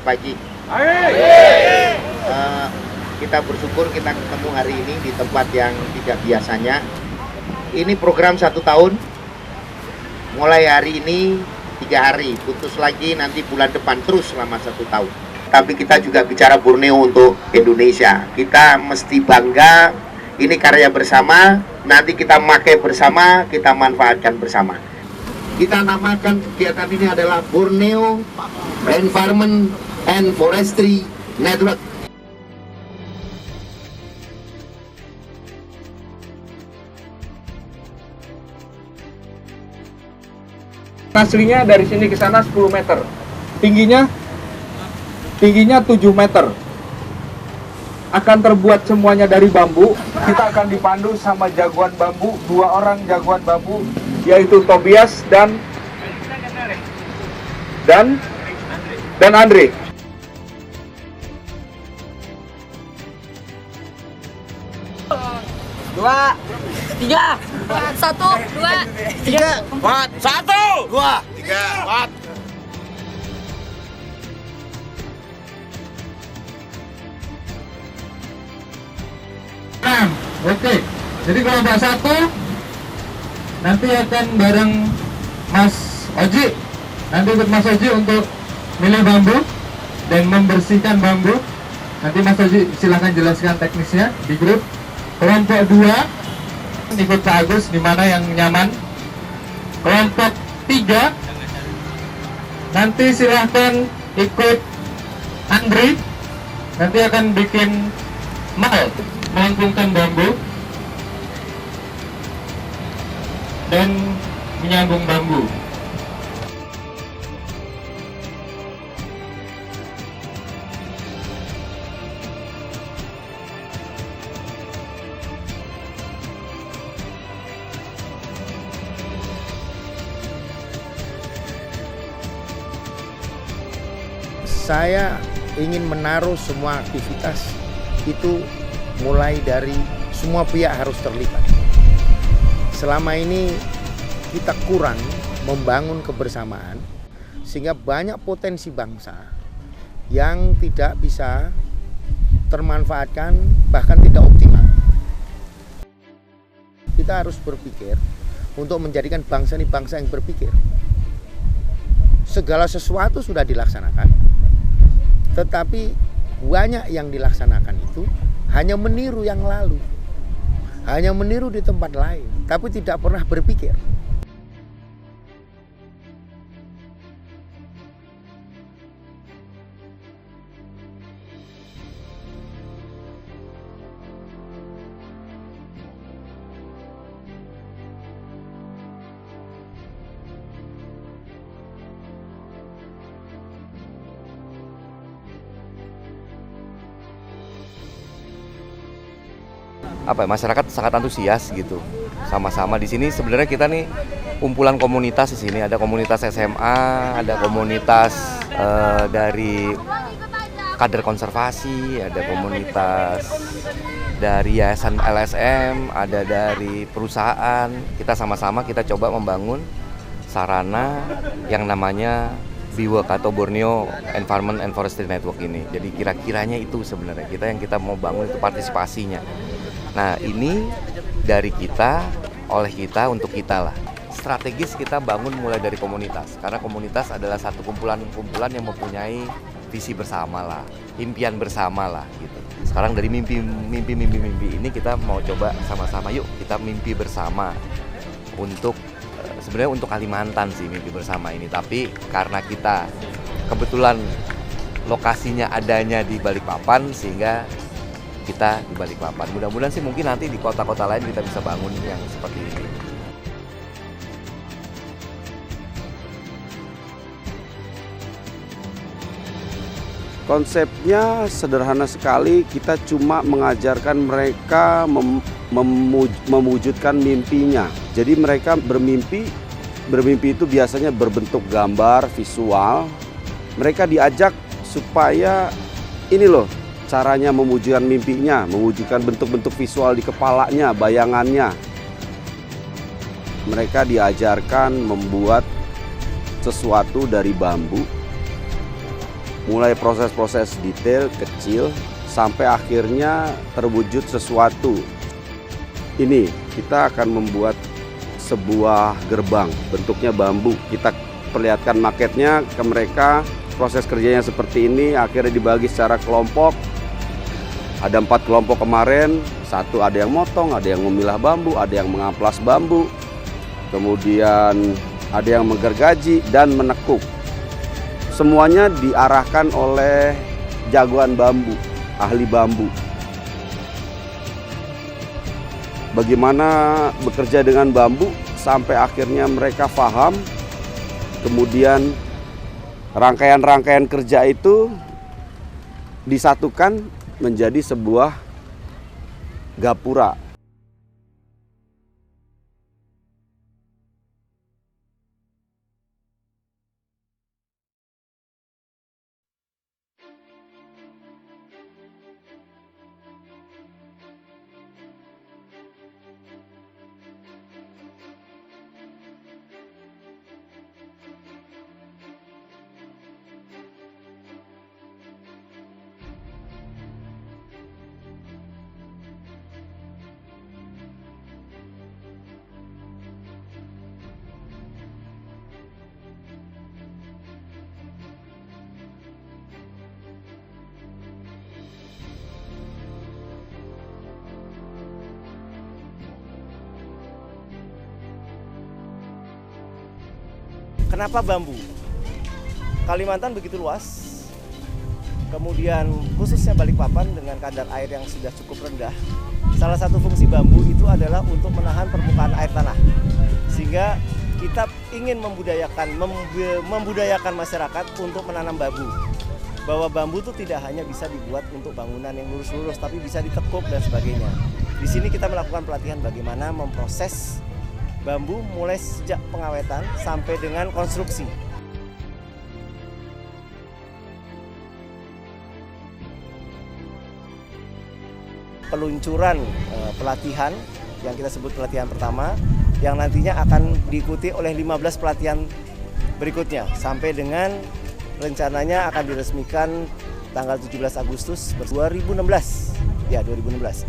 Selamat pagi. Kita bersyukur kita ketemu hari ini di tempat yang tidak biasanya. Ini program 1 tahun. Mulai hari ini 3 hari, putus lagi nanti bulan depan, terus selama 1 tahun. Tapi kita juga bicara Borneo untuk Indonesia. Kita mesti bangga, ini karya bersama, nanti kita pakai bersama, kita manfaatkan bersama. Kita namakan kegiatan ini adalah Borneo Environment and Forestry Network. Aslinya dari sini ke sana 10 meter. Tingginya 7 meter. Akan terbuat semuanya dari bambu. Kita akan dipandu sama jagoan bambu, 2 orang jagoan bambu, yaitu Tobias dan Andre. Dua, tiga, 1, 2, 3, 4, 1, 2, 3, 4. Oke. Jadi kelompok 1 nanti akan bareng Mas Oji. Nanti ikut Mas Oji untuk milih bambu dan membersihkan bambu. Nanti Mas Oji silahkan jelaskan teknisnya di grup. Kelompok 2 ikut Pak Agus di mana yang nyaman. Kelompok 3 nanti silahkan ikut Andri. Nanti akan bikin melengkungkan bambu dan menyambung bambu. Saya ingin menaruh semua aktivitas itu mulai dari semua pihak harus terlibat. Selama ini kita kurang membangun kebersamaan sehingga banyak potensi bangsa yang tidak bisa termanfaatkan, bahkan tidak optimal. Kita harus berpikir untuk menjadikan bangsa ini bangsa yang berpikir. Segala sesuatu sudah dilaksanakan, tetapi banyak yang dilaksanakan itu hanya meniru yang lalu, hanya meniru di tempat lain, tapi tidak pernah berpikir. Masyarakat sangat antusias gitu. Sama-sama di sini sebenarnya kita nih kumpulan komunitas di sini. Ada komunitas SMA, ada komunitas dari kader konservasi, ada komunitas dari yayasan LSM, ada dari perusahaan. Kita sama-sama kita coba membangun sarana yang namanya BEWORK atau Borneo Environment and Forestry Network ini. Jadi kira-kiranya itu sebenarnya kita mau bangun itu partisipasinya. Nah ini dari kita, oleh kita, untuk kita lah. Strategis kita bangun mulai dari komunitas. Karena komunitas adalah satu kumpulan yang mempunyai visi bersama lah, impian bersama lah gitu. Sekarang dari mimpi ini kita mau coba sama-sama, yuk kita mimpi bersama untuk sebenarnya untuk Kalimantan sih mimpi bersama ini. Tapi karena kita kebetulan lokasinya adanya di Balikpapan sehingga kita di Balikpapan. Mudah-mudahan sih mungkin nanti di kota-kota lain kita bisa bangun yang seperti ini. Konsepnya sederhana sekali, kita cuma mengajarkan mereka mewujudkan mimpinya. Jadi mereka bermimpi itu biasanya berbentuk gambar, visual. Mereka diajak supaya ini loh, caranya mewujudkan mimpinya, mewujudkan bentuk-bentuk visual di kepalanya, bayangannya. Mereka diajarkan membuat sesuatu dari bambu mulai proses-proses detail kecil sampai akhirnya terwujud sesuatu. Ini kita akan membuat sebuah gerbang bentuknya bambu. Kita perlihatkan maketnya ke mereka. Proses kerjanya seperti ini, akhirnya dibagi secara kelompok. Ada 4 kelompok kemarin, satu ada yang motong, ada yang memilah bambu, ada yang mengamplas bambu, kemudian ada yang menggergaji dan menekuk. Semuanya diarahkan oleh jagoan bambu, ahli bambu. Bagaimana bekerja dengan bambu sampai akhirnya mereka paham, kemudian rangkaian-rangkaian kerja itu disatukan menjadi sebuah gapura. Kenapa bambu? Kalimantan begitu luas, kemudian khususnya Balikpapan dengan kadar air yang sudah cukup rendah. Salah satu fungsi bambu itu adalah untuk menahan permukaan air tanah. Sehingga kita ingin membudayakan masyarakat untuk menanam bambu. Bahwa bambu itu tidak hanya bisa dibuat untuk bangunan yang lurus-lurus, tapi bisa ditekuk dan sebagainya. Di sini kita melakukan pelatihan bagaimana memproses bambu mulai sejak pengawetan sampai dengan konstruksi. Peluncuran pelatihan yang kita sebut pelatihan pertama yang nantinya akan diikuti oleh 15 pelatihan berikutnya sampai dengan rencananya akan diresmikan tanggal 17 Agustus 2016. Ya, 2016.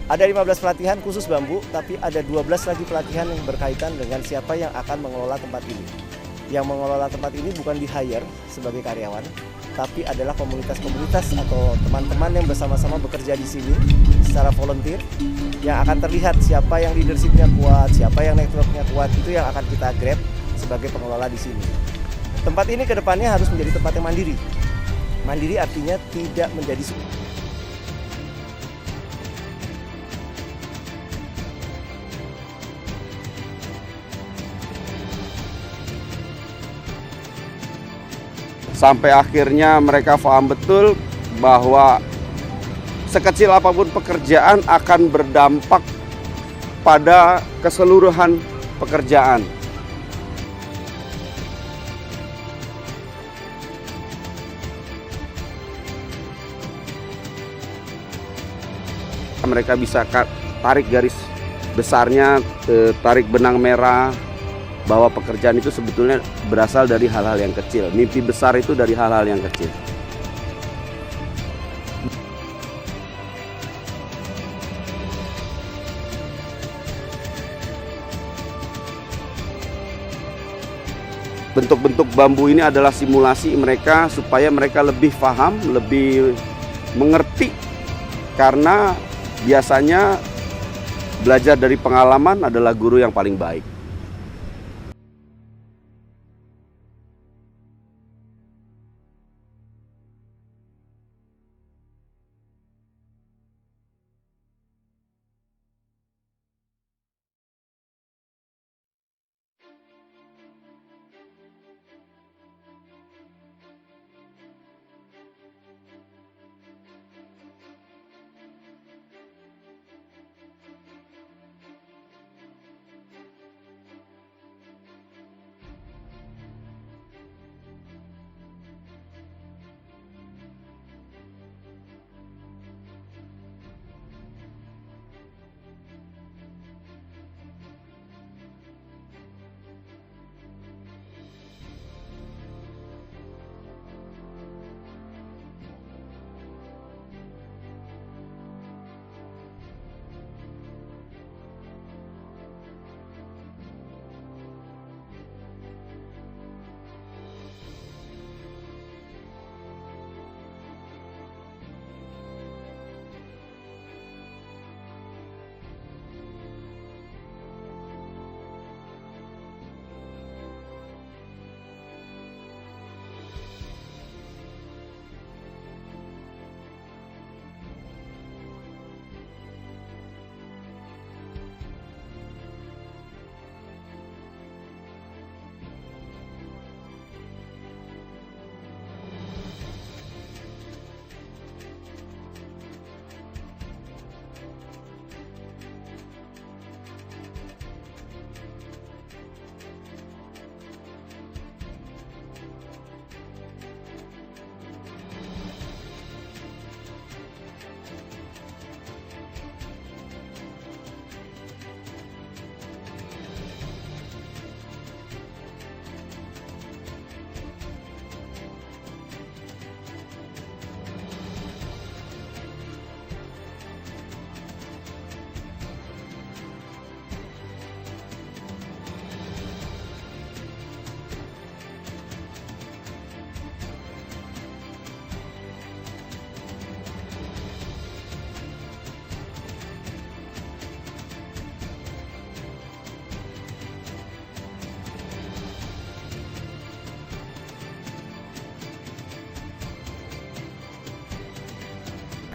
Ada 15 pelatihan khusus bambu, tapi ada 12 lagi pelatihan yang berkaitan dengan siapa yang akan mengelola tempat ini. Yang mengelola tempat ini bukan di-hire sebagai karyawan, tapi adalah komunitas-komunitas atau teman-teman yang bersama-sama bekerja di sini secara volunteer, yang akan terlihat siapa yang leadership-nya kuat, siapa yang network-nya kuat, itu yang akan kita grab sebagai pengelola di sini. Tempat ini ke depannya harus menjadi tempat yang mandiri. Mandiri artinya tidak menjadi sampai akhirnya mereka paham betul bahwa sekecil apapun pekerjaan akan berdampak pada keseluruhan pekerjaan. Mereka bisa tarik garis besarnya, tarik benang merah, bahwa pekerjaan itu sebetulnya berasal dari hal-hal yang kecil. Mimpi besar itu dari hal-hal yang kecil. Bentuk-bentuk bambu ini adalah simulasi mereka supaya mereka lebih paham, lebih mengerti. Karena biasanya belajar dari pengalaman adalah guru yang paling baik.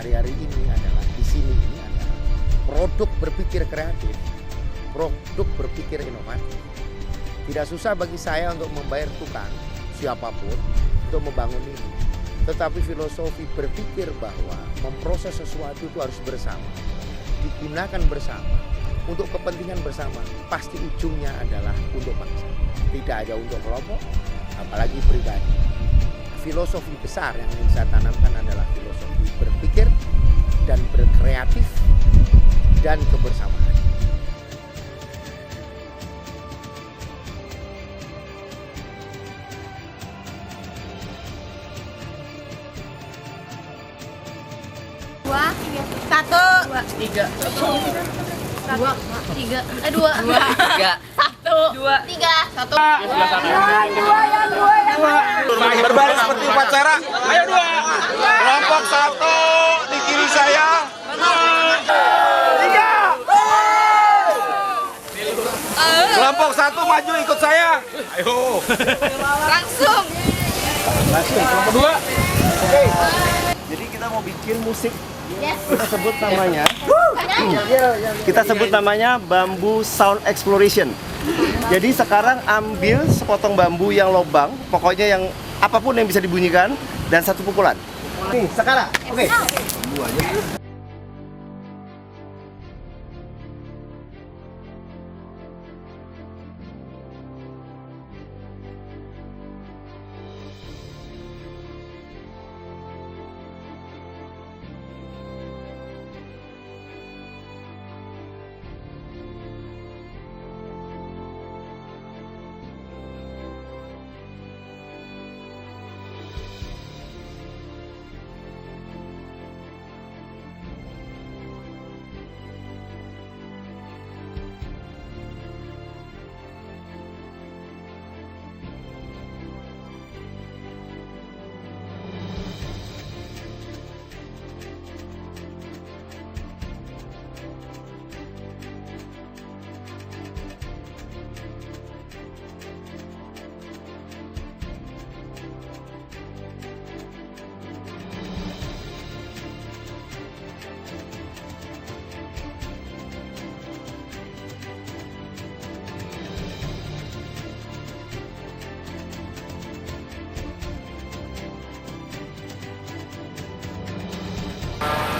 hari-hari ini adalah di sini ini adalah produk berpikir kreatif, produk berpikir inovatif. Tidak susah bagi saya untuk membayar tukang siapapun untuk membangun ini. Tetapi filosofi berpikir bahwa memproses sesuatu itu harus bersama, digunakan bersama, untuk kepentingan bersama, pasti ujungnya adalah untuk bangsa. Tidak ada untuk kelompok, apalagi pribadi. Filosofi besar yang ingin saya tanamkan adalah filosofi berpikir dan berkreatif dan kebersamaan. Dua, satu, dua, tiga, dua, tiga, dua, tiga, satu, dua, tiga, satu. Berbaris seperti upacara. Ayo dua. Kelompok satu di kiri saya. Tiga. Kelompok satu maju ikut saya. Ayo. Langsung. Kelompok dua. Jadi kita mau bikin musik. Kita sebut namanya Bambu Sound Exploration. Jadi sekarang ambil sepotong bambu yang lobang, pokoknya yang apapun yang bisa dibunyikan, dan satu pukulan. Nih, sekarang. Oke.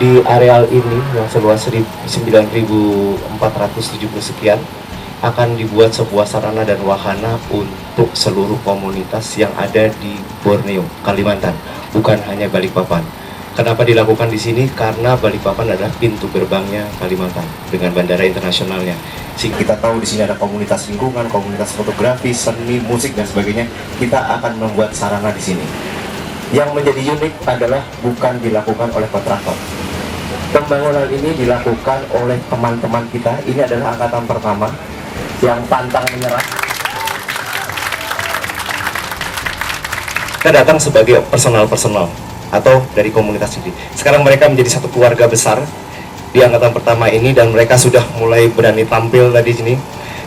Di areal ini yang seluas 9.470 sekian akan dibuat sebuah sarana dan wahana untuk seluruh komunitas yang ada di Borneo, Kalimantan, bukan hanya Balikpapan. Kenapa dilakukan di sini? Karena Balikpapan adalah pintu gerbangnya Kalimantan dengan bandara internasionalnya. Sehingga kita tahu di sini ada komunitas lingkungan, komunitas fotografi, seni, musik dan sebagainya. Kita akan membuat sarana di sini. Yang menjadi unik adalah bukan dilakukan oleh kontraktor. Pembangunan ini dilakukan oleh teman-teman kita. Ini adalah angkatan pertama yang pantang menyerah. Kita datang sebagai personal atau dari komunitas ini. Sekarang mereka menjadi satu keluarga besar di angkatan pertama ini dan mereka sudah mulai berani tampil tadi sini.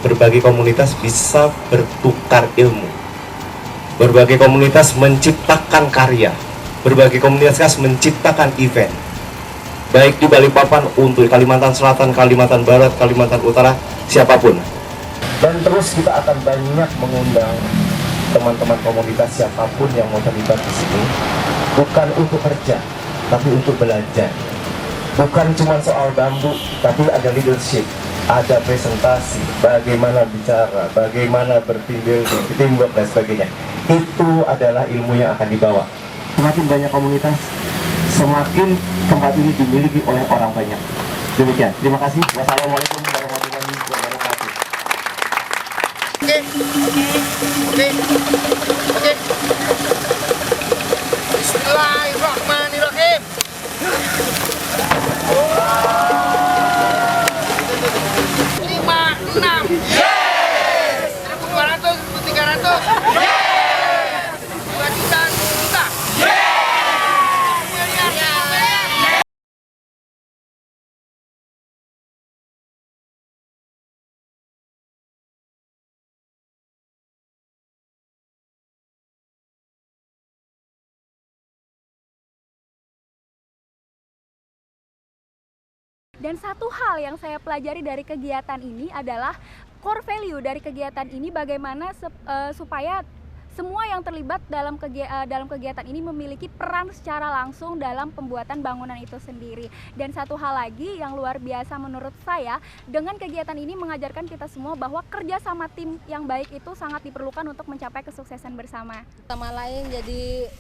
Berbagai komunitas bisa bertukar ilmu. Berbagai komunitas menciptakan karya. Berbagai komunitas menciptakan event. Baik di Balikpapan, untuk Kalimantan Selatan, Kalimantan Barat, Kalimantan Utara, siapapun. Dan terus kita akan banyak mengundang teman-teman komunitas siapapun yang mau terlibat di sini, bukan untuk kerja, tapi untuk belajar. Bukan cuma soal bambu, tapi ada leadership, ada presentasi, bagaimana bicara, bagaimana teamwork dan sebagainya. Itu adalah ilmu yang akan dibawa. Semakin banyak komunitas, semakin tempat ini dimiliki oleh orang banyak. Demikian. Terima kasih. Wassalamualaikum warahmatullahi wabarakatuh. Oke. Bismillahirrahmanirrahim. Lima, enam. Yes. 1.200, 1.300. Yes. 2 juta, 1 juta. Yes. Dan satu hal yang saya pelajari dari kegiatan ini adalah core value dari kegiatan ini, bagaimana supaya semua yang terlibat dalam kegiatan ini memiliki peran secara langsung dalam pembuatan bangunan itu sendiri. Dan satu hal lagi yang luar biasa menurut saya, dengan kegiatan ini mengajarkan kita semua bahwa kerja sama tim yang baik itu sangat diperlukan untuk mencapai kesuksesan bersama. Sama lain jadi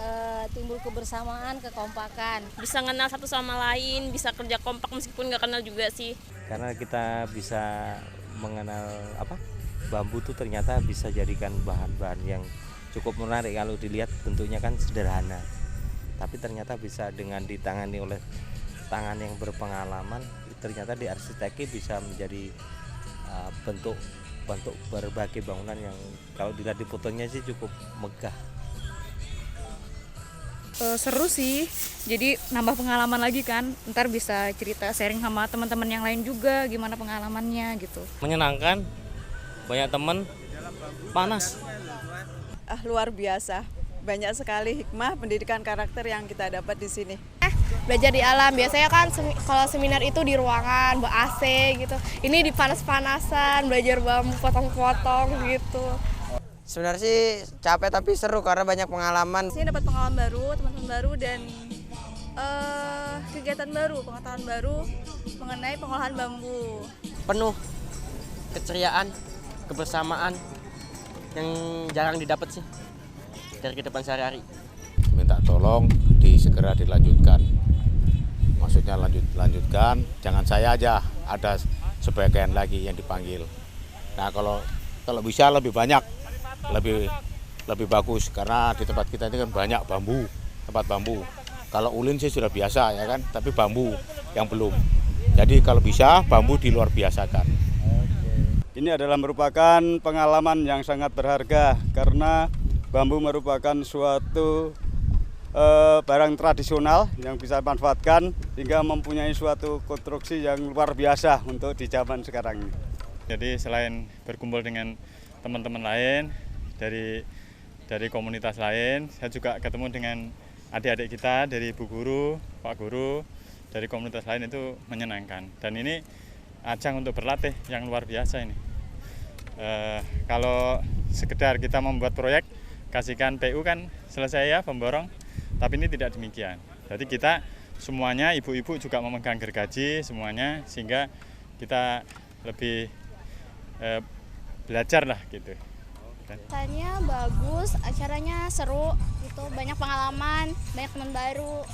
timbul kebersamaan, kekompakan. Bisa kenal satu sama lain, bisa kerja kompak meskipun nggak kenal juga sih. Karena kita bisa mengenal bambu tuh ternyata bisa jadikan bahan-bahan yang cukup menarik. Kalau dilihat bentuknya kan sederhana, tapi ternyata bisa dengan ditangani oleh tangan yang berpengalaman, ternyata di arsitektur bisa menjadi bentuk berbagai bangunan yang kalau dilihat di fotonya sih cukup megah. Seru sih, jadi nambah pengalaman lagi kan, ntar bisa cerita sharing sama teman-teman yang lain juga gimana pengalamannya gitu. Menyenangkan, banyak teman, panas. Luar biasa, banyak sekali hikmah pendidikan karakter yang kita dapat di sini. Belajar di alam, biasanya kan kalau seminar itu di ruangan, ber-AC gitu. Ini di panas-panasan, belajar bambu, potong-potong gitu. Sebenarnya sih capek tapi seru karena banyak pengalaman. Sini dapat pengalaman baru, teman-teman baru, dan kegiatan baru, pengetahuan baru mengenai pengolahan bambu. Penuh keceriaan, kebersamaan yang jarang didapat sih dari kehidupan sehari-hari. Minta tolong segera dilanjutkan. Maksudnya lanjutkan, jangan saya aja, ada sebagian lagi yang dipanggil. Nah kalau bisa lebih banyak, lebih bagus, karena di tempat kita ini kan banyak tempat bambu. Kalau ulin sih sudah biasa ya kan, tapi bambu yang belum. Jadi kalau bisa bambu di luar biasakan. Ini adalah merupakan pengalaman yang sangat berharga karena bambu merupakan suatu barang tradisional yang bisa dimanfaatkan hingga mempunyai suatu konstruksi yang luar biasa untuk di zaman sekarang ini. Jadi selain berkumpul dengan teman-teman lain dari komunitas lain, saya juga ketemu dengan adik-adik kita dari Bu Guru, Pak Guru, dari komunitas lain, itu menyenangkan. Dan ini ajang untuk berlatih yang luar biasa ini. Kalau sekedar kita membuat proyek, kasihkan PU kan selesai ya pemborong, tapi ini tidak demikian. Jadi kita semuanya, ibu-ibu juga memegang gergaji semuanya, sehingga kita lebih belajar lah gitu. Acaranya bagus, acaranya seru, gitu, banyak pengalaman, banyak teman baru.